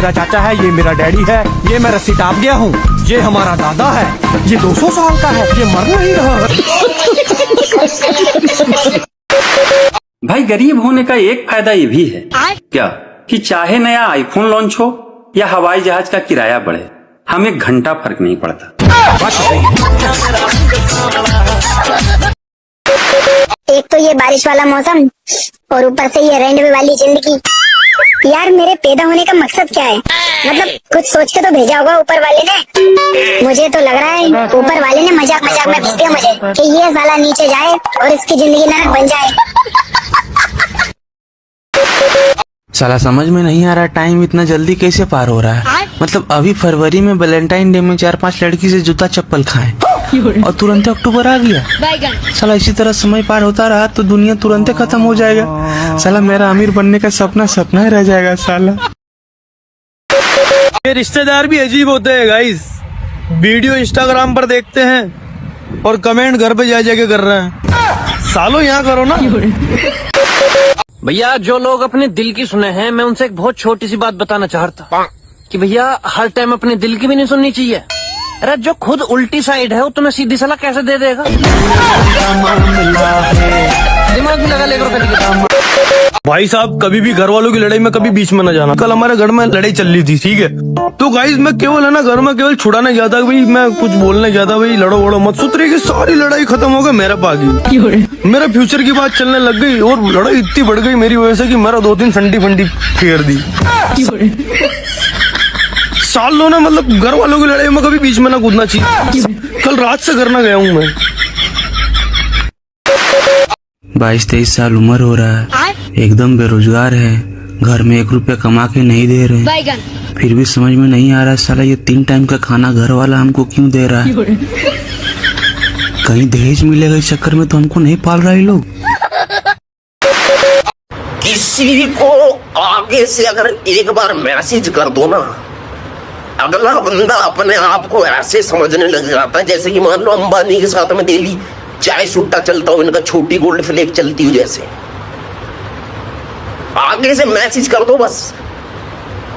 मेरा चाचा है, ये मेरा डैडी है, ये मैं रस्सी टाप गया हूँ, ये हमारा दादा है, ये 200 साल का है, ये मर नहीं रहा। भाई गरीब होने का एक फायदा ये भी है क्या कि चाहे नया आईफोन लॉन्च हो या हवाई जहाज का किराया बढ़े, हमें 1 घंटा फर्क नहीं पड़ता। एक तो ये बारिश वाला मौसम और ऊपर से ये रेंट वाली जिंदगी। यार मेरे पैदा होने का मकसद क्या है? मतलब कुछ सोच के तो भेजा होगा ऊपर वाले ने। मुझे तो लग रहा है ऊपर वाले ने मजाक मजाक में भेज दिया मुझे कि ये साला नीचे जाए और इसकी जिंदगी नरक बन जाए। साला समझ में नहीं आ रहा टाइम इतना जल्दी कैसे पार हो रहा है। मतलब अभी फरवरी में वैलेंटाइन डे में 4-5 लड़की से जूता चप्पल खाए और तुरंत अक्टूबर आ गया। साला इसी तरह समय पार होता रहा तो दुनिया तुरंत खत्म हो जाएगा। साला मेरा अमीर बनने का सपना सपना ही रह जाएगा साला। ये रिश्तेदार भी अजीब होते हैं गाइस। वीडियो इंस्टाग्राम पर देखते हैं और कमेंट घर पे जा जाके कर रहे हैं। सालो यहाँ करो ना। भैया जो लोग अपने दिल की सुने हैं, मैं उनसे एक बहुत छोटी सी बात बताना चाहता कि भैया हर टाइम अपने दिल की भी नहीं सुननी चाहिए। अरे जो खुद उल्टी साइड है वो तुम्हें सीधी सलाह कैसे दे देगा? दिमाग भी लगा लेकर। भाई साहब कभी भी घर वालों की लड़ाई में कभी बीच में न जाना। कल हमारे घर में लड़ाई चल रही थी, ठीक है, तो गाइस मैं केवल है ना घर में केवल छुड़ाने जाता भाई, मैं कुछ बोलने जाता भाई लड़ो वड़ो मत। सुतरे की सारी लड़ाई खत्म हो गई, मेरा पागी मेरा फ्यूचर की बात चलने लग गई और लड़ाई इतनी बढ़ गई मेरी वजह से कि मेरा 2-3 संडी फंडी फेर दी। सालों ने मतलब घर वालों की लड़ाई में कभी बीच में ना कूदना चाहिए। कल रात से घर ना गया हूँ मैं। 22-23 साल उम्र हो रहा है, एकदम बेरोजगार है, घर में 1 रुपया कमा के नहीं दे रहे, फिर भी समझ में नहीं आ रहा साला ये 3 टाइम का खाना घर वाला हमको क्यों दे रहा है। कहीं दहेज मिलेगा इस चक्कर में तो हमको नहीं पाल रहा है लोग। किसी को आगे से अगर एक बार मैसेज कर दो ना, अगला बंदा अपने आप को ऐसे समझने लग जाता है जैसे कि मान लो अंबानी के साथ में डेली चाय सुट्टा चलता हो, इनका छोटी गोल्ड फ्लेक चलती हो। जैसे आगे से मैसेज कर दो बस,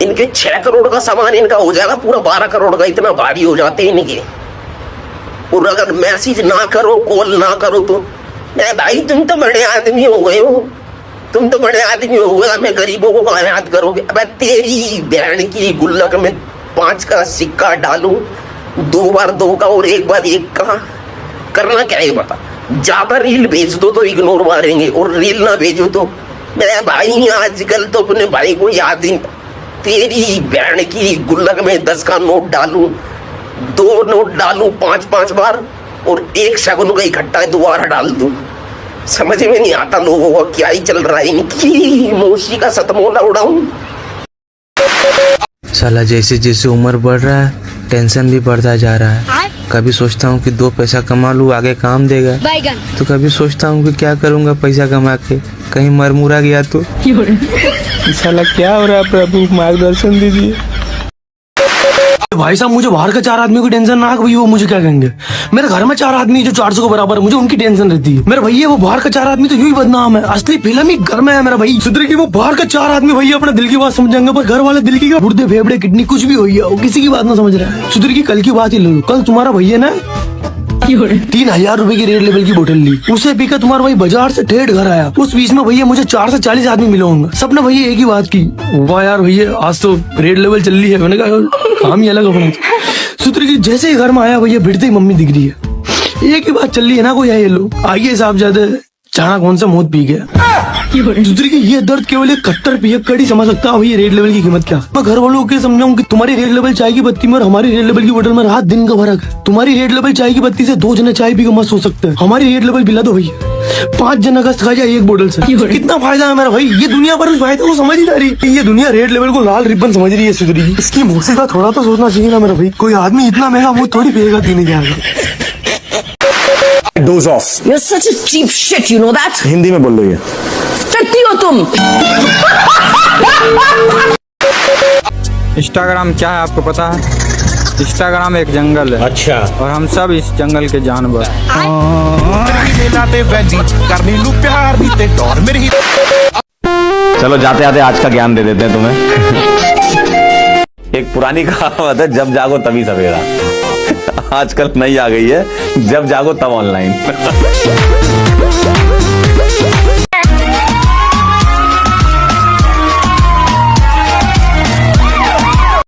इनके 6 करोड़ का सामान इनका हो जाएगा पूरा 12 करोड़ का, इतना भारी हो जाते हैं इनके। और अगर मैसेज ना करो, कॉल ना करो तो भाई तुम तो बड़े आदमी हो गए हो, तुम तो बड़े आदमी हो गए, मैं गरीबों को कहाँ याद करोगे। अब तेरी बहन की गुल्लक में 5 का सिक्का डालू, 2 बार 2 का और 1 बार 1 का, करना क्या है बता। ज्यादा रील भेज दो तो इग्नोर मारेंगे और रील ना भेजो तो मेरा भाई आजकल तो अपने भाई को याद ही। तेरी बहन की गुल्लक में 10 का नोट डालू, 2 नोट डालू 5-5 बार और 1 शगुन का इकट्ठा दोबारा डाल दूं। समझ में नहीं आता लोगों को क्या ही चल रहा है, इनकी मोशी का सतमोला उड़ाऊं। साला जैसे जैसे उम्र बढ़ रहा है टेंशन भी बढ़ता जा रहा है। कभी सोचता हूँ कि 2 पैसा कमा लूँ आगे काम देगा, तो कभी सोचता हूँ कि क्या करूँगा पैसा कमा के, कहीं मर मुरा गया तो। साला क्या हो रहा है प्रभु, मार्गदर्शन दीजिए। भाई साहब मुझे बाहर का 4 आदमी की टेंशन ना भाई, वो मुझे क्या कहेंगे। मेरे घर में 4 आदमी जो 400 के बराबर, मुझे उनकी टेंशन रहती है। मेरा भैया वो बाहर का 4 आदमी तो यूं ही बदनाम है, असली फिल्म ही घर में है मेरा भाई। सुधरे की वो बाहर का 4 आदमी भैया अपने दिल की बात समझेंगे, पर घर वाले दिल की गुर्दे फेफड़े किडनी कुछ भी हो गया वो किसी की बात ना समझ रहा है। सुधरे की कल की बात ही ले लो, कल तुम्हारा भैया ना 3000 रुपए की रेड लेवल की बोतल ली, उसे पीकर तुम्हारा भाई बाजार से ठेठ घर आया। उस बीच में भैया मुझे 4 से 40 आदमी मिले होंगे, सबने भैया एक ही बात की, वाह यार भैया आज तो रेड लेवल चल रही है। मैंने कहा काम ही अलग अपना। सूत्र की जैसे ही घर में आया भैया भिड़ते ही मम्मी दिख रही है, एक ही बात चल रही है ना, कोई है ये लो आइए साहब ज्यादा चाणा कौन सा मौत पी गया। दूसरी की ये दर्द केवल एक कट्टर पियक्कड़ ही समझ सकता है रेड लेवल की कीमत क्या। मैं घर वालों को समझाऊं कि तुम्हारी रेड लेवल चाय की बत्ती में और हमारी रेड लेवल की बोतल में रात दिन का फर्क है। तुम्हारी रेड लेवल चाय की बत्ती से 2 जने चाय पी के मस्त हो सकते हैं, हमारी रेड लेवल पिला दो भैया 5 जन अगस्त खा जाए 1 बोतल से, कितना फायदा है मेरा भाई। ये दुनिया पर उस फायदा को समझ ही नहीं रही, ये दुनिया रेड लेवल को लाल रिबन समझ रही है। सुधरी इसकी मौसी का थोड़ा तो सोचना चाहिए ना मेरा भाई, कोई आदमी इतना महंगा वो थोड़ी पिएगा 3000 का। Doze off. You're such a cheap shit, you know that? Hindi में बोल लो ये। टट्टी हो तुम। इंस्टाग्राम क्या है आपको पता है? इंस्टाग्राम एक जंगल है। अच्छा। और हम सब इस जंगल के जानवर। चलो जाते आते आज का ज्ञान दे देते हैं तुम्हें। एक पुरानी कहावत है, जब जागो तभी सवेरा। आजकल नई आ गई है, जब जागो तब ऑनलाइन।